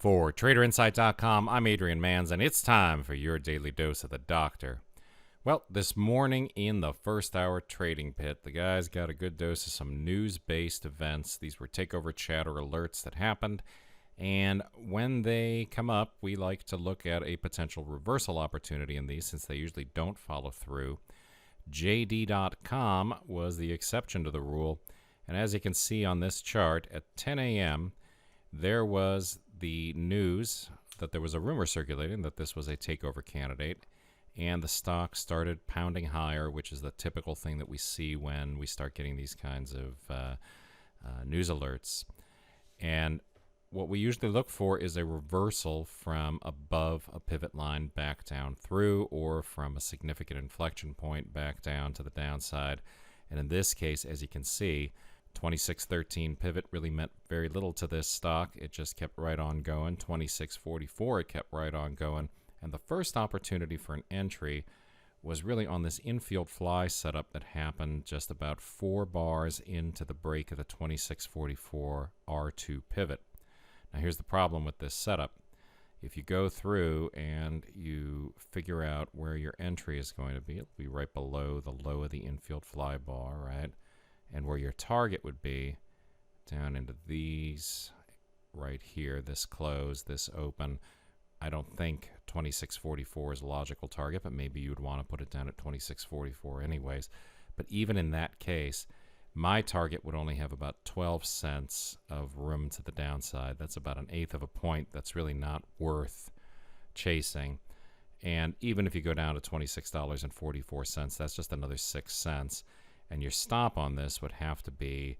For TraderInsight.com, I'm Adrian Manns, and it's time for your daily dose of the doctor. Well, this morning in the first hour trading pit, the guys got a good dose of some news-based events. These were takeover chatter alerts that happened, and when they come up, we like to look at a potential reversal opportunity in these since they usually don't follow through. JD.com was the exception to the rule, and as you can see on this chart, at 10 a.m., there was the news that there was a rumor circulating that this was a takeover candidate, and the stock started pounding higher, which is the typical thing that we see when we start getting these kinds of news alerts. And what we usually look for is a reversal from above a pivot line back down through, or from a significant inflection point back down to the downside. And in this case, as you can see, 26.13 pivot really meant very little to this stock. It just kept right on going. 26.44, it kept right on going. And the first opportunity for an entry was really on this infield fly setup that happened just about 4 bars into the break of the 26.44 R2 pivot. Now here's the problem with this setup. If you go through and you figure out where your entry is going to be, it'll be right below the low of the infield fly bar, right? And where your target would be down into these right here, this close, this open. I don't think 26.44 is a logical target, but maybe you would want to put it down at 26.44 anyways. But even in that case, my target would only have about 12 cents of room to the downside. That's about 1/8 of a point. That's really not worth chasing. And even if you go down to $26.44, that's just another 6 cents. And your stop on this would have to be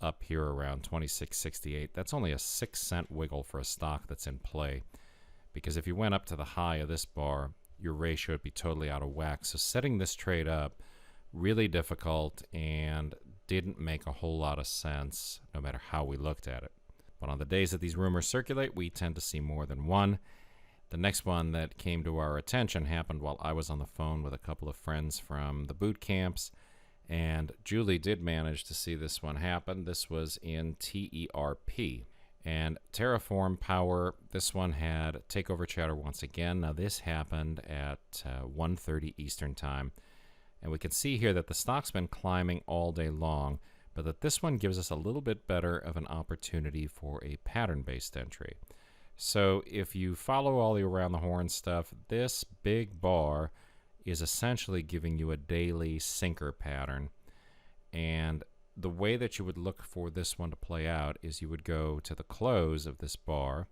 up here around 26.68. That's only a 6-cent wiggle for a stock that's in play. Because if you went up to the high of this bar, your ratio would be totally out of whack. So setting this trade up, really difficult and didn't make a whole lot of sense no matter how we looked at it. But on the days that these rumors circulate, we tend to see more than one. The next one that came to our attention happened while I was on the phone with a couple of friends from the boot camps. And Julie did manage to see this one happen. This was in TERP. And Terraform Power, this one had takeover chatter once again. Now this happened at 1:30 Eastern Time. And we can see here that the stock's been climbing all day long, but that this one gives us a little bit better of an opportunity for a pattern-based entry. So if you follow all the around the horn stuff, this big bar is essentially giving you a daily sinker pattern. And the way that you would look for this one to play out is you would go to the close of this bar,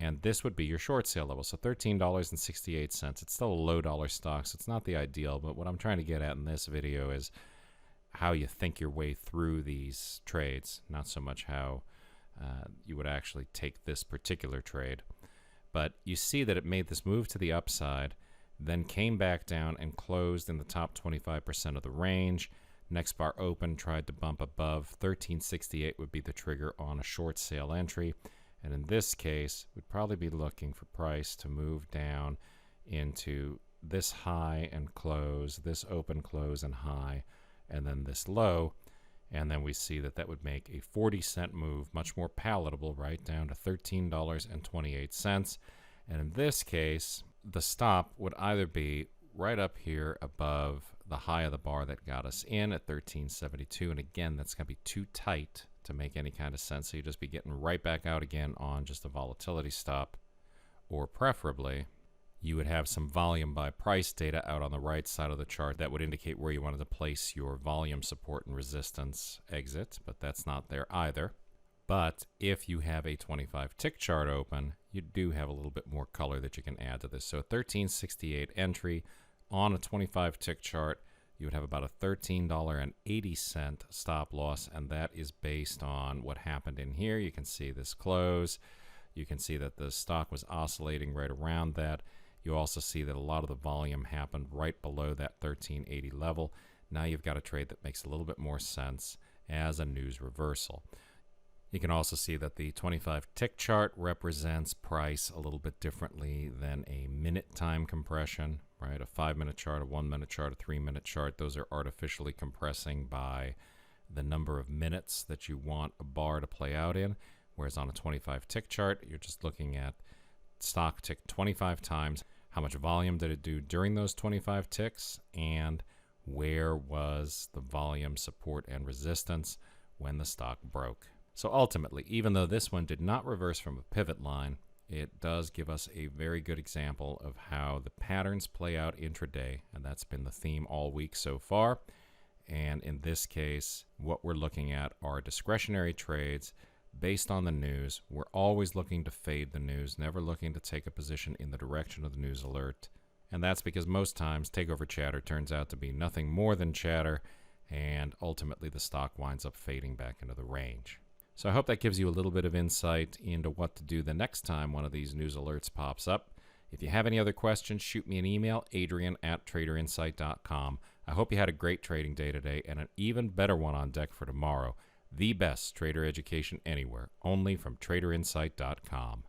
and this would be your short sale level. So $13.68. It's still a low dollar stock, so it's not the ideal, but what I'm trying to get at in this video is how you think your way through these trades, not so much how you would actually take this particular trade. But you see that it made this move to the upside, then came back down and closed in the top 25% of the range. Next bar open, tried to bump above. 13.68 would be the trigger on a short sale entry. And in this case, we'd probably be looking for price to move down into this high and close, this open, close, and high, and then this low. And then we see that that would make a 40-cent move, much more palatable, right down to $13.28. And in this case, the stop would either be right up here above the high of the bar that got us in at 13.72, and again, that's going to be too tight to make any kind of sense, so you'd just be getting right back out again on just a volatility stop, or preferably, you would have some volume by price data out on the right side of the chart that would indicate where you wanted to place your volume support and resistance exit, but that's not there either. But if you have a 25 tick chart open, you do have a little bit more color that you can add to this. So 13.68 entry on a 25 tick chart, you would have about a $13.80 stop loss, and that is based on what happened in here. You can see this close. You can see that the stock was oscillating right around that. You also see that a lot of the volume happened right below that 13.80 level. Now you've got a trade that makes a little bit more sense as a news reversal. You can also see that the 25 tick chart represents price a little bit differently than a minute time compression, right? A 5-minute chart, a 1-minute chart, a 3-minute chart, those are artificially compressing by the number of minutes that you want a bar to play out in, whereas on a 25 tick chart, you're just looking at stock tick 25 times, how much volume did it do during those 25 ticks, and where was the volume support and resistance when the stock broke. So ultimately, even though this one did not reverse from a pivot line, it does give us a very good example of how the patterns play out intraday, and that's been the theme all week so far. And in this case, what we're looking at are discretionary trades based on the news. We're always looking to fade the news, never looking to take a position in the direction of the news alert. And that's because most times takeover chatter turns out to be nothing more than chatter, and ultimately the stock winds up fading back into the range. So I hope that gives you a little bit of insight into what to do the next time one of these news alerts pops up. If you have any other questions, shoot me an email, adrian@traderinsight.com. I hope you had a great trading day today and an even better one on deck for tomorrow. The best trader education anywhere, only from traderinsight.com.